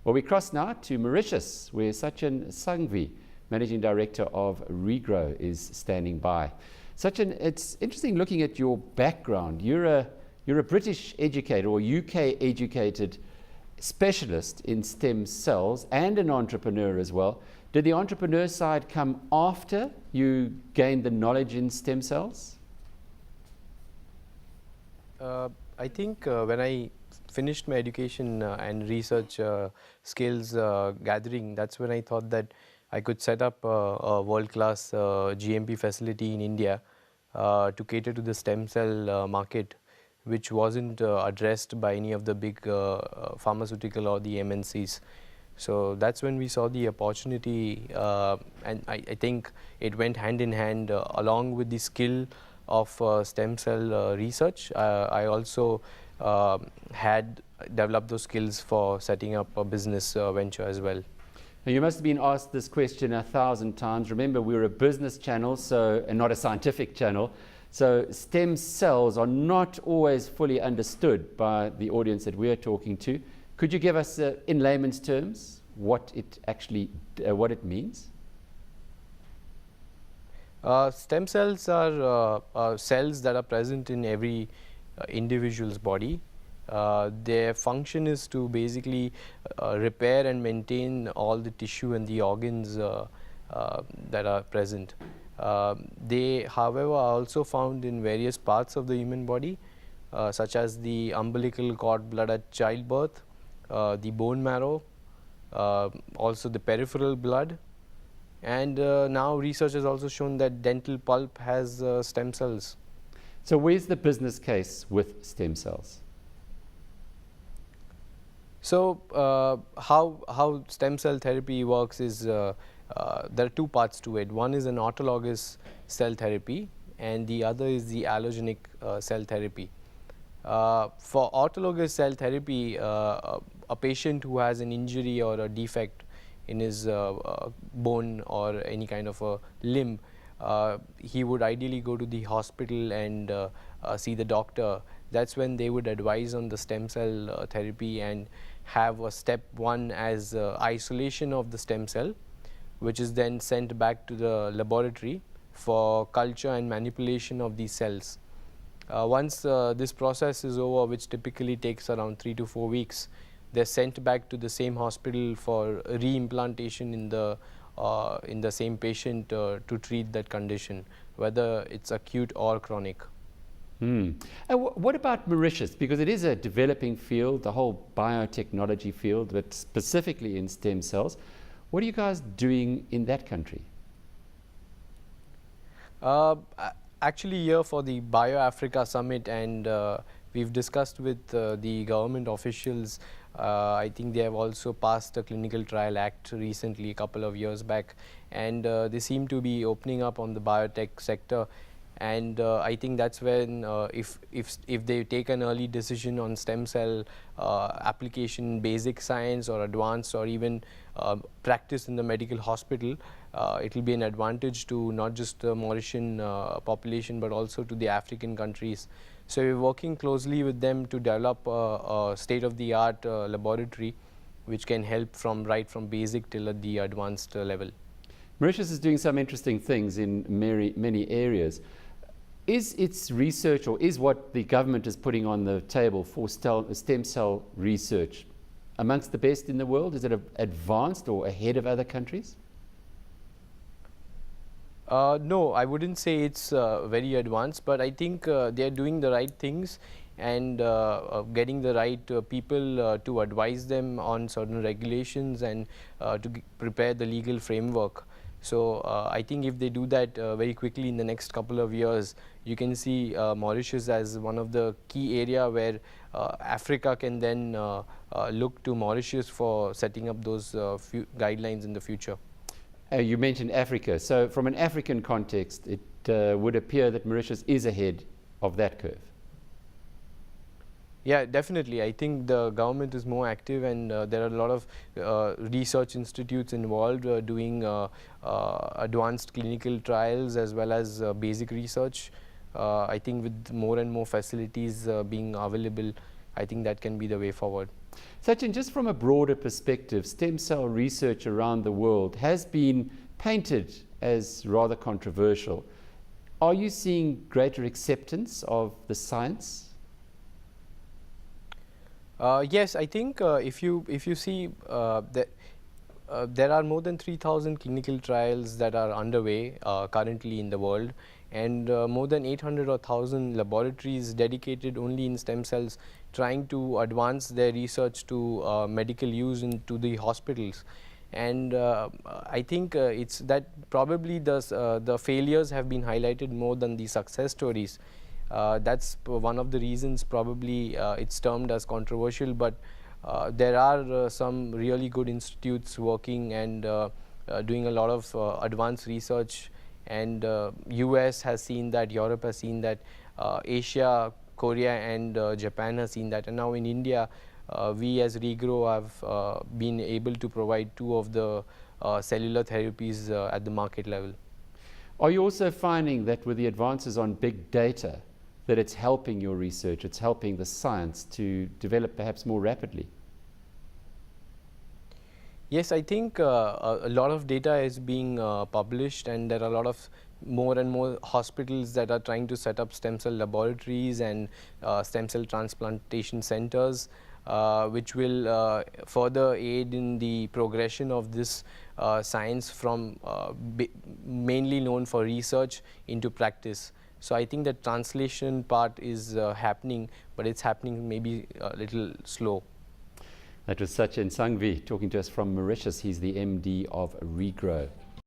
Well, we cross now to Mauritius, where Sachin Sangvi, Managing Director of Regrow, is standing by. Sachin, it's interesting looking at your background. You're a British educator or UK educated specialist in stem cells and an entrepreneur as well. Did the entrepreneur side come after you gained the knowledge in stem cells? I think when I finished my education and research skills gathering, that's when I thought that I could set up a world-class GMP facility in India to cater to the stem cell market, which wasn't addressed by any of the big pharmaceutical or the MNCs. So that's when we saw the opportunity, and I think it went hand in hand along with the skill of stem cell research. I also had developed those skills for setting up a business venture as well. Now, you must have been asked this question 1,000 times. Remember, we're a business channel, and not a scientific channel. So stem cells are not always fully understood by the audience that we're talking to. Could you give us, in layman's terms, what it actually means? Stem cells are cells that are present in every individual's body. Their function is to basically repair and maintain all the tissue and the organs that are present. They, however, are also found in various parts of the human body, such as the umbilical cord blood at childbirth, the bone marrow, also the peripheral blood, and now research has also shown that dental pulp has stem cells. So where's the business case with stem cells? So how stem cell therapy works is there are two parts to it. One is an autologous cell therapy and the other is the allogenic cell therapy. For autologous cell therapy, a patient who has an injury or a defect in his bone or any kind of a limb, he would ideally go to the hospital and see the doctor. That's when they would advise on the stem cell therapy and have a step one as isolation of the stem cell, which is then sent back to the laboratory for culture and manipulation of these cells. Once this process is over, which typically takes around 3 to 4 weeks, they're sent back to the same hospital for reimplantation in the same patient to treat that condition, whether it's acute or chronic. And what about Mauritius? Because it is a developing field, the whole biotechnology field, but specifically in stem cells. What are you guys doing in that country? Actually, here for the Bio-Africa Summit, and we've discussed with the government officials. I think they have also passed a Clinical Trial Act recently, a couple of years back, and they seem to be opening up on the biotech sector. And I think that's when, if they take an early decision on stem cell application, basic science or advanced or even practice in the medical hospital, it will be an advantage to not just the Mauritian population but also to the African countries. So we're working closely with them to develop a state-of-the-art laboratory which can help right from basic till at the advanced level. Mauritius is doing some interesting things in many areas. Is its research, or is what the government is putting on the table for stem cell research amongst the best in the world? Is it advanced or ahead of other countries? No, I wouldn't say it's very advanced, but I think they are doing the right things and getting the right people to advise them on certain regulations and to prepare the legal framework. So I think if they do that very quickly in the next couple of years, you can see Mauritius as one of the key area where Africa can then look to Mauritius for setting up those guidelines in the future. You mentioned Africa. So from an African context, it would appear that Mauritius is ahead of that curve. Yeah, definitely. I think the government is more active, and there are a lot of research institutes involved doing advanced clinical trials as well as basic research. I think with more and more facilities being available, I think that can be the way forward. Sachin, just from a broader perspective, stem cell research around the world has been painted as rather controversial. Are you seeing greater acceptance of the science? Yes, I think if you see that there are more than 3,000 clinical trials that are underway currently in the world, and more than 800 or 1,000 laboratories dedicated only in stem cells trying to advance their research to medical use into the hospitals. And I think it's that probably the failures have been highlighted more than the success stories. That's one of the reasons probably it's termed as controversial, but there are some really good institutes working and doing a lot of advanced research, and US has seen that, Europe has seen that, Asia, Korea and Japan has seen that, and now in India we as Regrow have been able to provide 2 of the cellular therapies at the market level. Are you also finding that with the advances on big data, that it's helping your research, it's helping the science to develop perhaps more rapidly? Yes, I think a lot of data is being published, and there are a lot of more and more hospitals that are trying to set up stem cell laboratories and stem cell transplantation centers, which will further aid in the progression of this science from mainly known for research into practice. So I think the translation part is happening, but it's happening maybe a little slow. That was Sachin Sanghvi talking to us from Mauritius. He's the MD of Regrow.